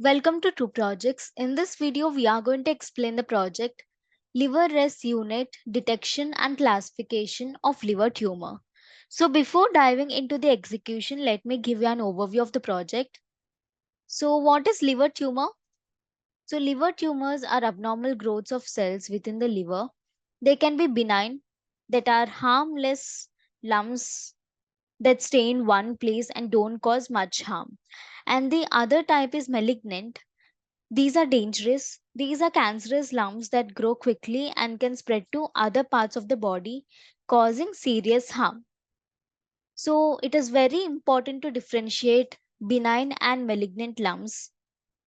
Welcome to Two Projects. In this video, we are going to explain the project Liver ResUNet Detection and Classification of Liver Tumor. So before diving into the execution, let me give you an overview of the project. So what is liver tumor? So liver tumors are abnormal growths of cells within the liver. They can be benign, that are harmless lumps that stay in one place and don't cause much harm. And the other type is malignant. These are dangerous. These are cancerous lumps that grow quickly and can spread to other parts of the body, causing serious harm. So, it is very important to differentiate benign and malignant lumps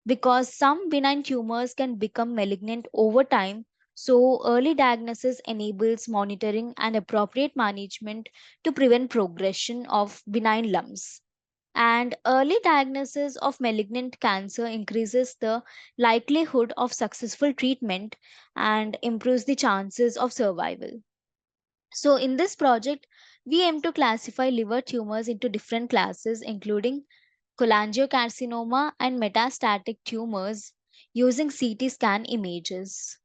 because some benign tumors can become malignant over time. So, early diagnosis enables monitoring and appropriate management to prevent progression of benign lumps. And early diagnosis of malignant cancer increases the likelihood of successful treatment and improves the chances of survival. So, in this project, we aim to classify liver tumors into different classes, including cholangiocarcinoma and metastatic tumors using CT scan images.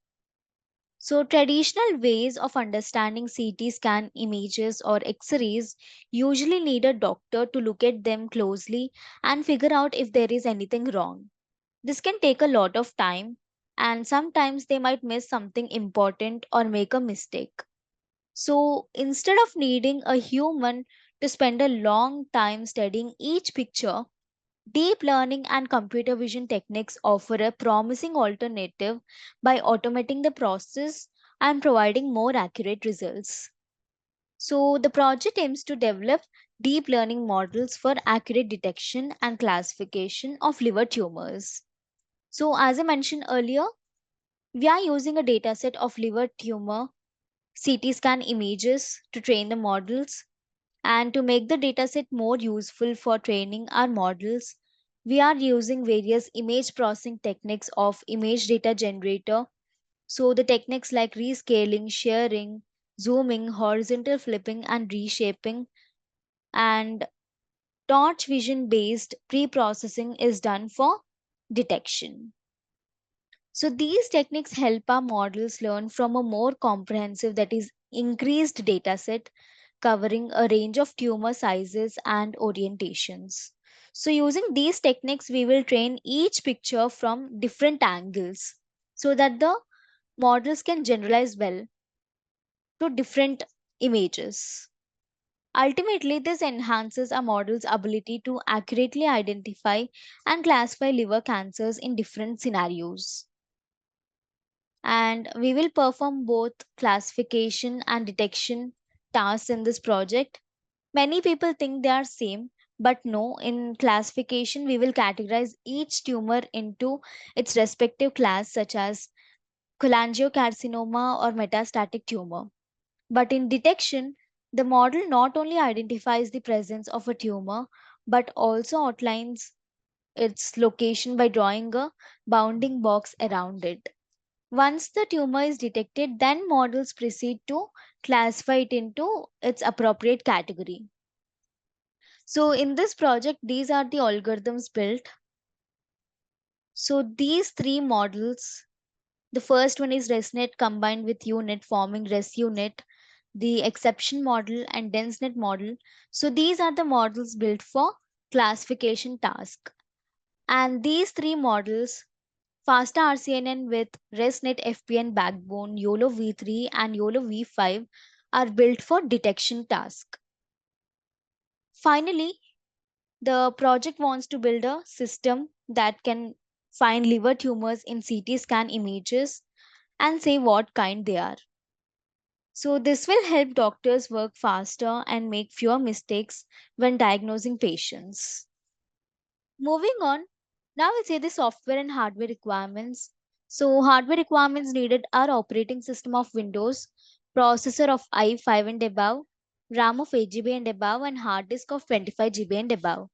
So, traditional ways of understanding CT scan images or X rays usually need a doctor to look at them closely and figure out if there is anything wrong. This can take a lot of time, and sometimes they might miss something important or make a mistake. So, instead of needing a human to spend a long time studying each picture, deep learning and computer vision techniques offer a promising alternative by automating the process and providing more accurate results. So, the project aims to develop deep learning models for accurate detection and classification of liver tumors. So, as I mentioned earlier, we are using a dataset of liver tumor CT scan images to train the models. And to make the dataset more useful for training our models, we are using various image processing techniques of image data generator. So the techniques like rescaling, sharing, zooming, horizontal flipping, and reshaping, and torch vision based pre-processing is done for detection. So these techniques help our models learn from a more comprehensive, that is increased data set covering a range of tumor sizes and orientations. So using these techniques, we will train each picture from different angles so that the models can generalize well to different images. Ultimately, this enhances a model's ability to accurately identify and classify liver cancers in different scenarios. And we will perform both classification and detection tasks in this project. Many people think they are same, but no, in classification we will categorize each tumor into its respective class such as cholangiocarcinoma or metastatic tumor. But in detection, the model not only identifies the presence of a tumor but also outlines its location by drawing a bounding box around it. Once the tumor is detected, then models proceed to classify it into its appropriate category. So in this project, these are the algorithms built. So these three models, the first one is ResNet combined with UNet forming ResUNet, the exception model and DenseNet model. So these are the models built for classification task. And these three models, FASTA RCNN with ResNet FPN backbone, YOLO V3 and YOLO V5, are built for detection task. Finally, the project wants to build a system that can find liver tumors in CT scan images and say what kind they are. So, this will help doctors work faster and make fewer mistakes when diagnosing patients. Moving on, now we'll say the software and hardware requirements. So, hardware requirements needed are operating system of Windows, processor of i5 and above, RAM of 8 GB and above, and hard disk of 25 GB and above.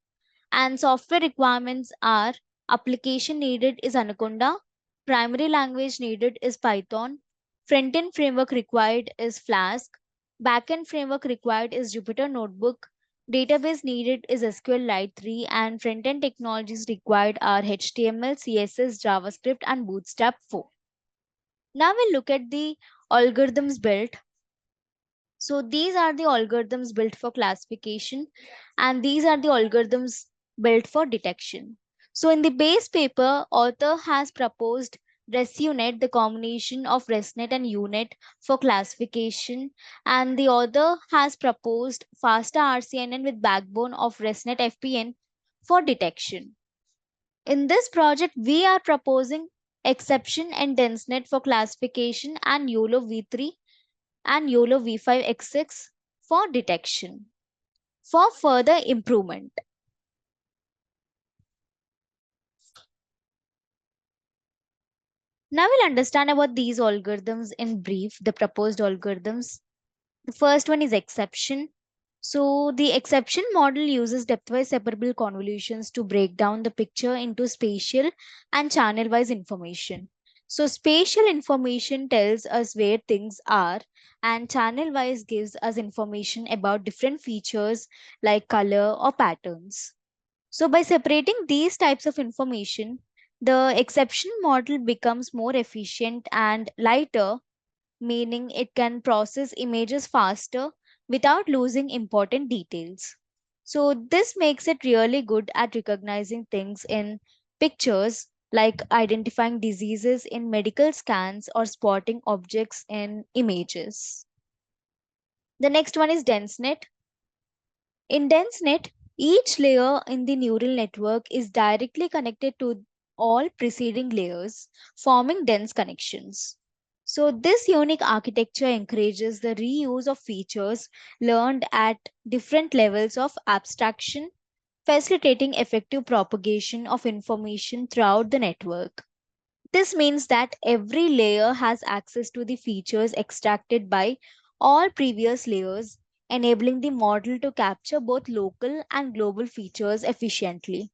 And software requirements are application needed is Anaconda, primary language needed is Python, front-end framework required is Flask, back-end framework required is Jupyter Notebook, Database needed is SQL Lite 3 and front-end technologies required are HTML, CSS, JavaScript and Bootstrap 4. Now we'll look at the algorithms built. So these are the algorithms built for classification and these are the algorithms built for detection. So in the base paper, author has proposed ResUNet, the combination of ResNet and UNet for classification, and the author has proposed FASTA RCNN with backbone of ResNet FPN for detection. In this project, we are proposing exception and DenseNet for classification and YOLO V3 and YOLO V5X6 for detection. For further improvement, now we'll understand about these algorithms in brief, the proposed algorithms. The first one is exception. So the exception model uses depth-wise separable convolutions to break down the picture into spatial and channel-wise information. So spatial information tells us where things are and channel-wise gives us information about different features like color or patterns. So by separating these types of information, the exception model becomes more efficient and lighter, meaning it can process images faster without losing important details. So this makes it really good at recognizing things in pictures like identifying diseases in medical scans or spotting objects in images. The next one is DenseNet. In DenseNet, each layer in the neural network is directly connected to all preceding layers, forming dense connections. So, this unique architecture encourages the reuse of features learned at different levels of abstraction, facilitating effective propagation of information throughout the network. This means that every layer has access to the features extracted by all previous layers, enabling the model to capture both local and global features efficiently.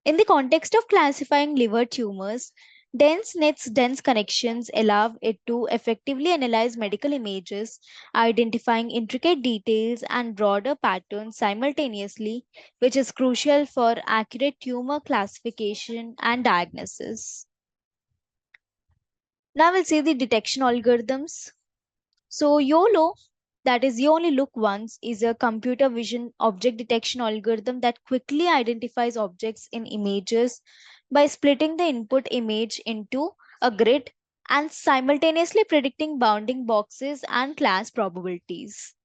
In the context of classifying liver tumors, DenseNet's dense connections allow it to effectively analyze medical images, identifying intricate details and broader patterns simultaneously, which is crucial for accurate tumor classification and diagnosis. Now we'll see the detection algorithms. So YOLO, that is you only look once, is a computer vision object detection algorithm that quickly identifies objects in images by splitting the input image into a grid and simultaneously predicting bounding boxes and class probabilities.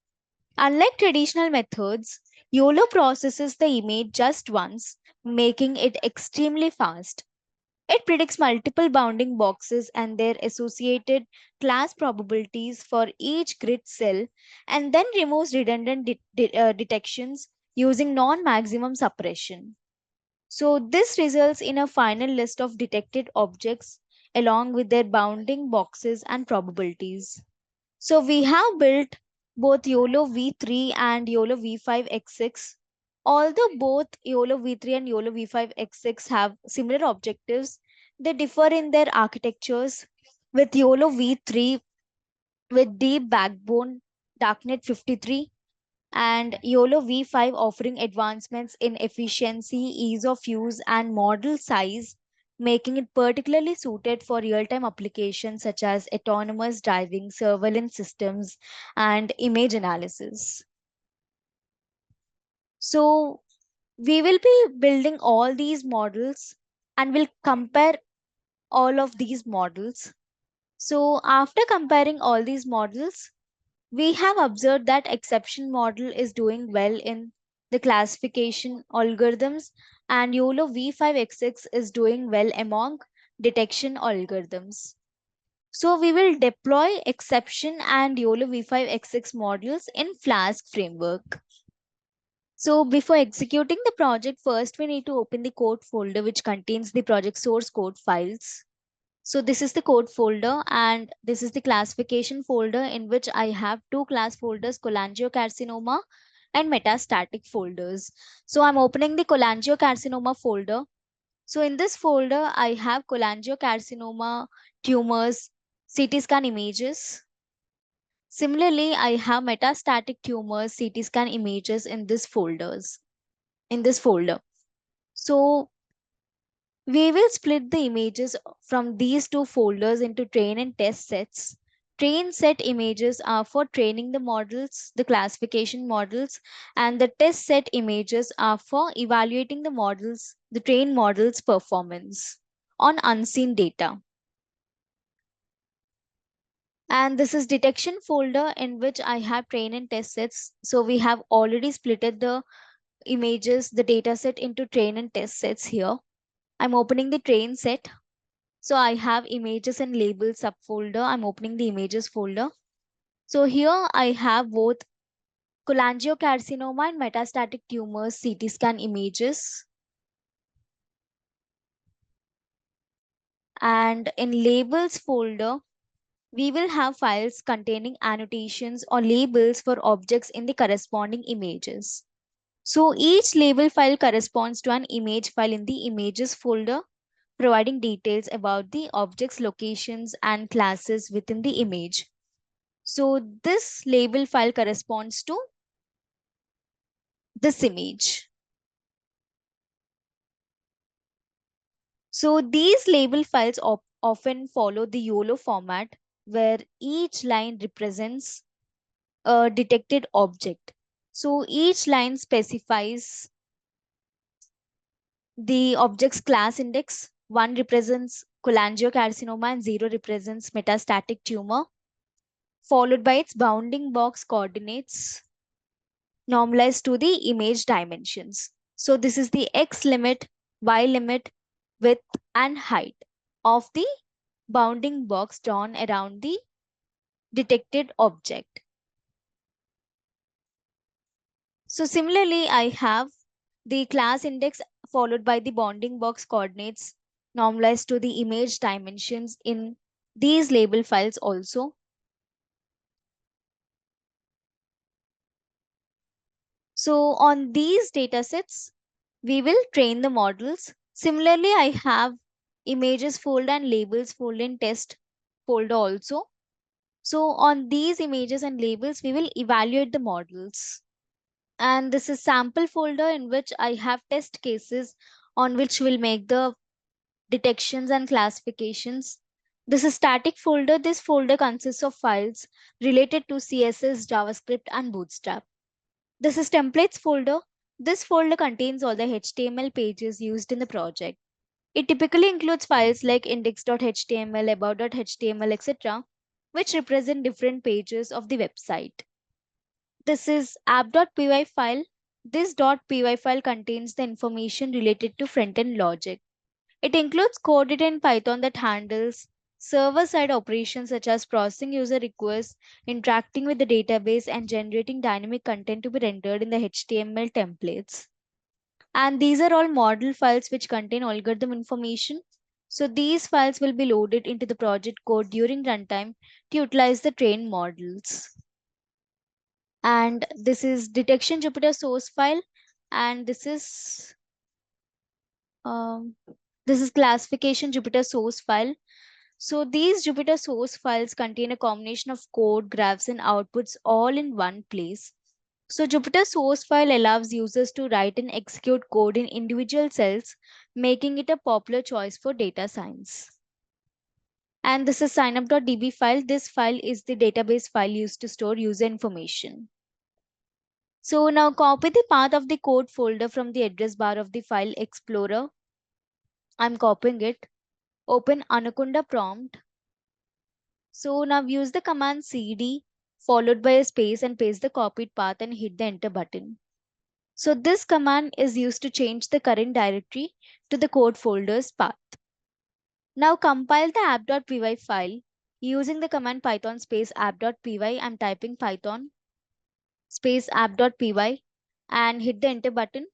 Unlike traditional methods, YOLO processes the image just once, making it extremely fast. It predicts multiple bounding boxes and their associated class probabilities for each grid cell and then removes redundant detections using non-maximum suppression. So this results in a final list of detected objects along with their bounding boxes and probabilities. So we have built both YOLO V3 and YOLO V5X6. Although both YOLO V3 and YOLO V5X6 have similar objectives, they differ in their architectures, with YOLO V3 with deep backbone Darknet 53 and YOLO V5 offering advancements in efficiency, ease of use, and model size, making it particularly suited for real time applications such as autonomous driving, surveillance systems, and image analysis. So, we will be building all these models and we'll compare all of these models. So, after comparing all these models, we have observed that exception model is doing well in the classification algorithms and YOLO V5X6 is doing well among detection algorithms. So we will deploy exception and YOLO V5X6 models in Flask framework. So before executing the project, first we need to open the code folder which contains the project source code files. So this is the code folder and this is the classification folder in which I have two class folders, cholangiocarcinoma and metastatic folders. So I'm opening the cholangiocarcinoma folder. So in this folder, I have cholangiocarcinoma tumors, CT scan images. Similarly, I have metastatic tumors CT scan images in this folder. So we will split the images from these two folders into train and test sets. Train set images are for training the models, the classification models, and the test set images are for evaluating the trained models' performance on unseen data. And this is detection folder in which I have train and test sets. So we have already splitted the images, the data set into train and test sets here. I'm opening the train set. So I have images and labels subfolder. I'm opening the images folder. So here I have both cholangiocarcinoma and metastatic tumors CT scan images. And in labels folder, we will have files containing annotations or labels for objects in the corresponding images. So each label file corresponds to an image file in the images folder, providing details about the object's locations and classes within the image. So this label file corresponds to this image. So these label files often follow the YOLO format where each line represents a detected object. So each line specifies the object's class index. 1 represents cholangiocarcinoma and 0 represents metastatic tumor, followed by its bounding box coordinates normalized to the image dimensions. So this is the x limit, y limit, width and height of the bounding box drawn around the detected object. So similarly, I have the class index followed by the bounding box coordinates normalized to the image dimensions in these label files also. So on these datasets, we will train the models. Similarly, I have images folder and labels folder in test folder also. So on these images and labels, we will evaluate the models. And this is sample folder in which I have test cases on which we'll make the detections and classifications. This is static folder. This folder consists of files related to CSS, JavaScript, and Bootstrap. This is templates folder. This folder contains all the HTML pages used in the project. It typically includes files like index.html, about.html, etc., which represent different pages of the website. This is app.py file. This .py file contains the information related to front-end logic. It includes code written in Python that handles server-side operations such as processing user requests, interacting with the database, and generating dynamic content to be rendered in the HTML templates. And these are all model files which contain algorithm information. So these files will be loaded into the project code during runtime to utilize the trained models. And this is detection Jupyter source file, and um, this is classification Jupyter source file. So these Jupyter source files contain a combination of code, graphs, and outputs all in one place. So Jupyter source file allows users to write and execute code in individual cells, making it a popular choice for data science. And this is signup.db file. This file is the database file used to store user information. So now copy the path of the code folder from the address bar of the file explorer. I'm copying it. Open Anaconda prompt. So now use the command cd followed by a space and paste the copied path and hit the enter button. So this command is used to change the current directory to the code folder's path. Now compile the app.py file using the command python space app.py. I'm typing python space app.py and hit the enter button.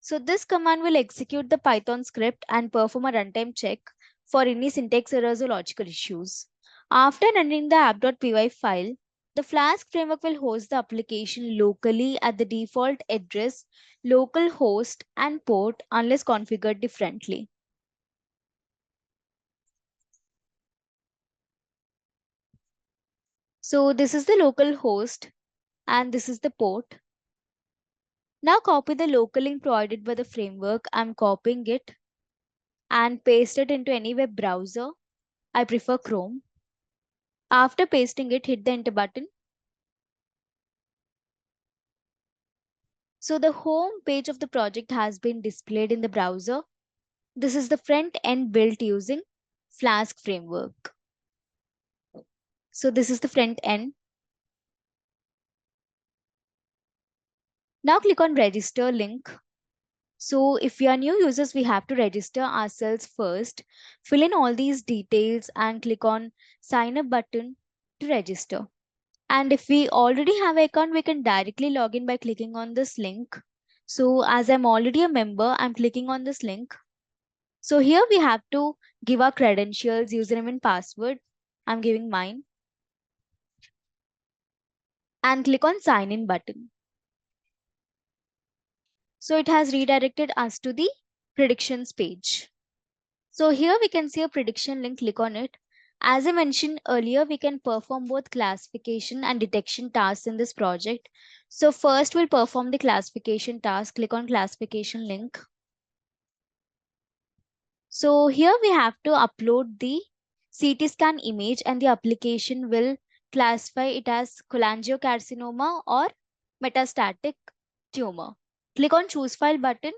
So this command will execute the Python script and perform a runtime check for any syntax errors or logical issues. After running the app.py file, the Flask framework will host the application locally at the default address, localhost, and port unless configured differently. So this is the local host and this is the port. Now copy the local link provided by the framework. I'm copying it and paste it into any web browser. I prefer Chrome. After pasting it, hit the enter button. So the home page of the project has been displayed in the browser. This is the front end built using Flask framework. So this is the front end. Now click on register link. So if we are new users, we have to register ourselves first. Fill in all these details and click on sign up button to register. And if we already have an account, we can directly log in by clicking on this link. So as I'm already a member, I'm clicking on this link. So here we have to give our credentials, username and password. I'm giving mine and click on sign in button. So it has redirected us to the predictions page. So here we can see a prediction link, click on it. As I mentioned earlier, we can perform both classification and detection tasks in this project. So first we'll perform the classification task, click on classification link. So here we have to upload the CT scan image and the application will classify it as cholangiocarcinoma or metastatic tumor. Click on choose file button.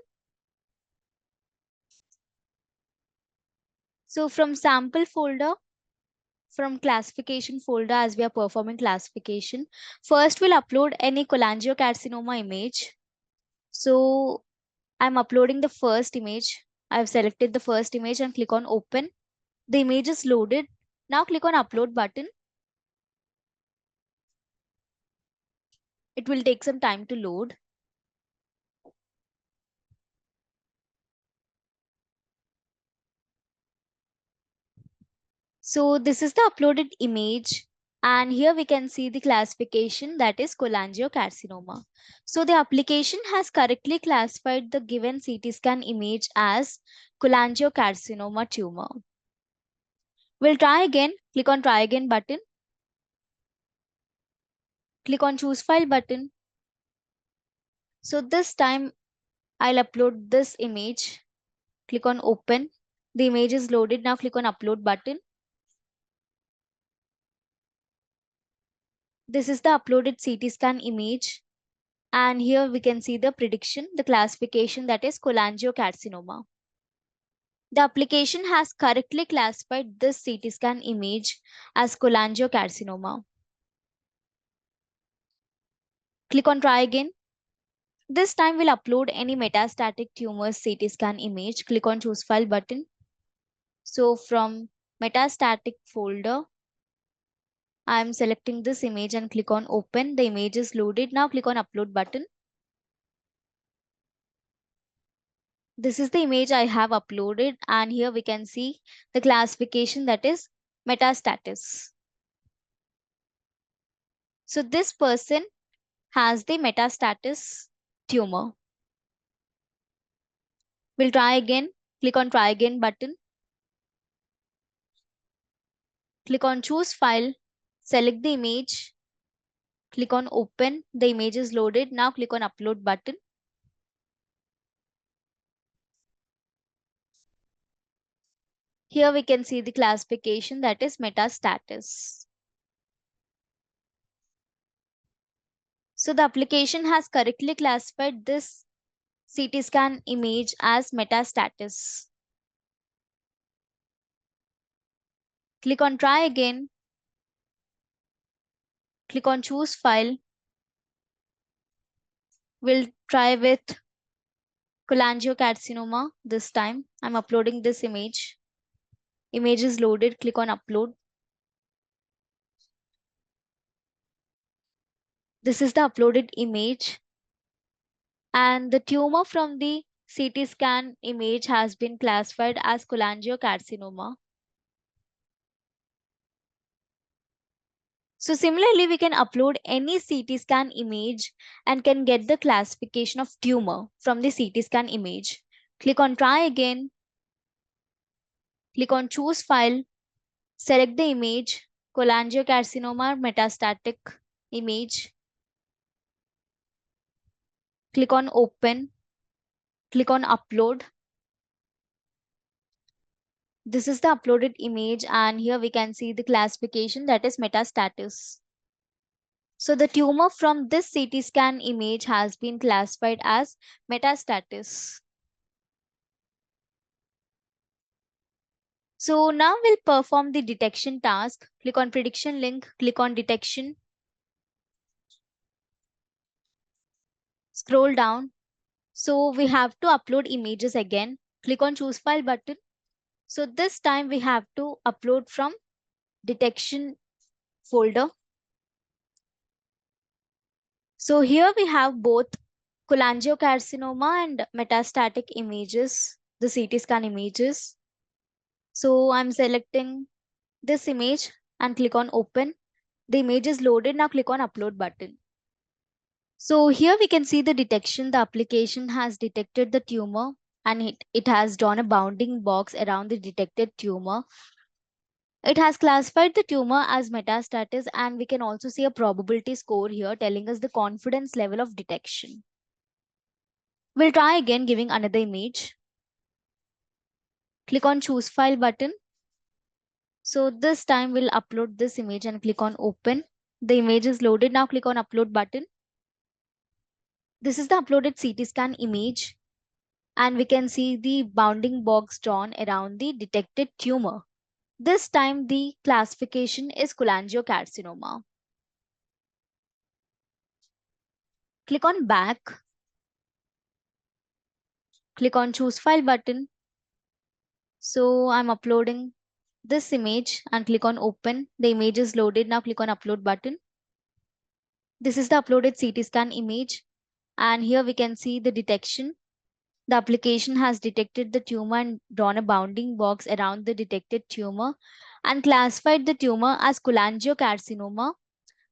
So from sample folder, from classification folder, as we are performing classification, first we'll upload any cholangiocarcinoma image. So I'm uploading the first image. I've selected the first image and click on open. The image is loaded. Now click on upload button. It will take some time to load. So this is the uploaded image. And here we can see the classification, that is cholangiocarcinoma. So the application has correctly classified the given CT scan image as cholangiocarcinoma tumor. We'll try again. Click on try again button. Click on choose file button. So this time I'll upload this image. Click on open. The image is loaded. Now click on upload button. This is the uploaded CT scan image. And here we can see the prediction, the classification, that is cholangiocarcinoma. The application has correctly classified this CT scan image as cholangiocarcinoma. Click on try again. This time we'll upload any metastatic tumor CT scan image. Click on choose file button. So from metastatic folder, I'm selecting this image and click on open. The image is loaded. Now click on upload button. This is the image I have uploaded, and here we can see the classification, that is metastatus. So this person has the metastatus tumor. We'll try again. Click on try again button. Click on choose file. Select the image. Click on open. The image is loaded. Now click on upload button. Here we can see the classification, that is metastatus. So the application has correctly classified this CT scan image as metastatus. Click on try again. Click on choose file. We'll try with cholangiocarcinoma this time. I'm uploading this image. Image is loaded. Click on upload. This is the uploaded image. And the tumor from the CT scan image has been classified as cholangiocarcinoma. So similarly, we can upload any CT scan image and can get the classification of tumor from the CT scan image. Click on try again. Click on choose file. Select the image. cholangiocarcinoma metastatic image. Click on open, click on upload. This is the uploaded image, and here we can see the classification, that is metastatus. So the tumor from this CT scan image has been classified as metastatus. So now we'll perform the detection task. Click on prediction link, click on detection, scroll down. So we have to upload images again. Click on choose file button. So this time we have to upload from detection folder. So here we have both cholangiocarcinoma and metastatic images, the CT scan images. So I'm selecting this image and click on open. The image is loaded. Now click on upload button. So here we can see the detection. The application has detected the tumor, and it has drawn a bounding box around the detected tumor. It has classified the tumor as metastasis, and we can also see a probability score here telling us the confidence level of detection. We'll try again giving another image. Click on choose file button. So this time we'll upload this image and click on open. The image is loaded. Now click on upload button. This is the uploaded CT scan image, and we can see the bounding box drawn around the detected tumor. This time the classification is cholangiocarcinoma. Click on back. Click on choose file button. So I'm uploading this image and click on open. The image is loaded. Now click on upload button. This is the uploaded CT scan image, and here we can see the detection. The application has detected the tumor and drawn a bounding box around the detected tumor and classified the tumor as cholangiocarcinoma,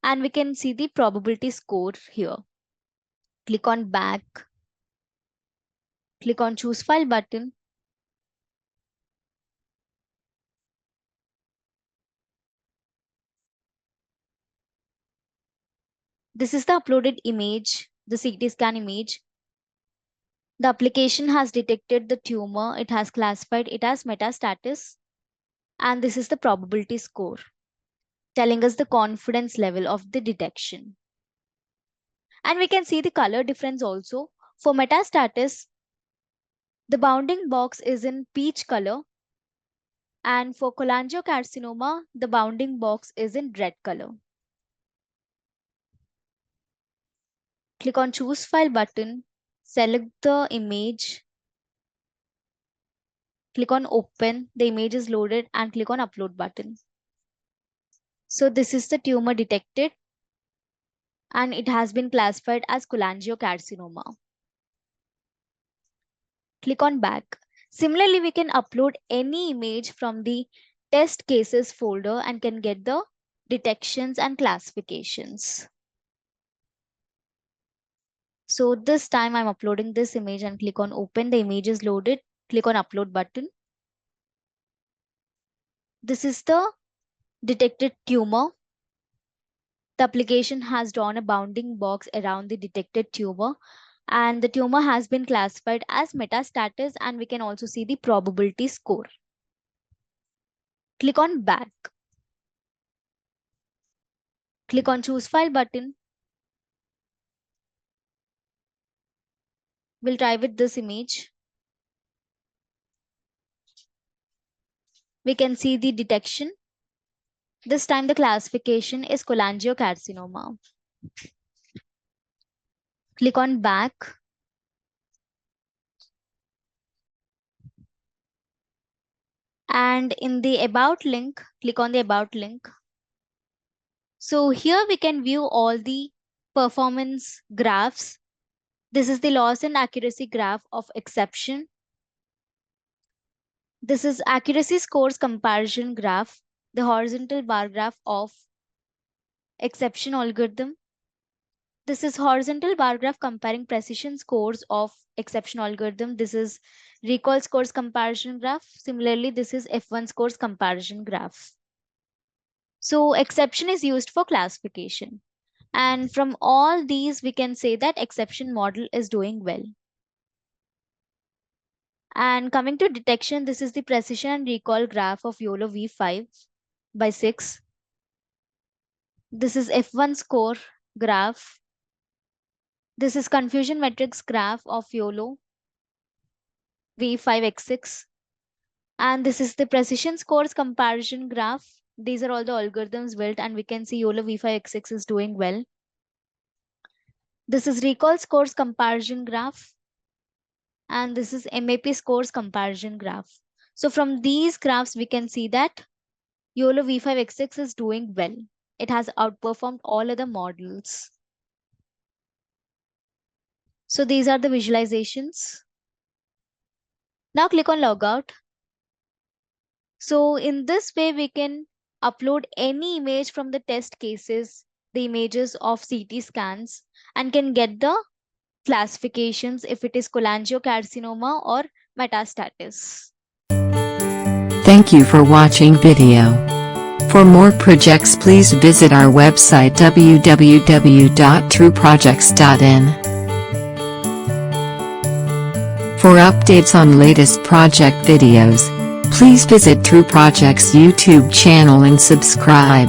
and we can see the probability score here. Click on back. Click on choose file button. This is the uploaded image, the CT scan image. The application has detected the tumor. It has classified it as metastasis, and this is the probability score telling us the confidence level of the detection. And we can see the color difference also. For metastasis, the bounding box is in peach color, and for cholangiocarcinoma, the bounding box is in red color. Click on choose file button, select the image, click on open, the image is loaded, and click on upload button. So this is the tumor detected, and it has been classified as cholangiocarcinoma. Click on back. Similarly, we can upload any image from the test cases folder and can get the detections and classifications. So this time I'm uploading this image and click on open. The image is loaded. Click on upload button. This is the detected tumor. The application has drawn a bounding box around the detected tumor, and the tumor has been classified as metastasis, and we can also see the probability score. Click on back. Click on choose file button. We'll try with this image. We can see the detection. This time the classification is cholangiocarcinoma. Click on back. And in the about link, click on the about link. So here we can view all the performance graphs. This is the loss and accuracy graph of exception. This is accuracy scores comparison graph, the horizontal bar graph of exception algorithm. This is horizontal bar graph comparing precision scores of exception algorithm. This is recall scores comparison graph. Similarly, this is F1 scores comparison graph. So exception is used for classification. And from all these, we can say that exception model is doing well. And coming to detection, this is the precision and recall graph of YOLO V5 by 6. This is F1 score graph. This is confusion matrix graph of YOLO V5x6. And this is the precision scores comparison graph. These are all the algorithms built, and we can see YOLO V5x6 is doing well. This is recall scores comparison graph. And this is MAP scores comparison graph. So from these graphs, we can see that YOLO V5x6 is doing well. It has outperformed all other models. So these are the visualizations. Now click on logout. So in this way, we can upload any image from the test cases, the images of CT scans, and can get the classifications if it is cholangiocarcinoma or metastasis. Thank you for watching video. For more projects, please visit our website www.trueprojects.in. For updates on latest project videos, please visit True Projects YouTube channel and subscribe.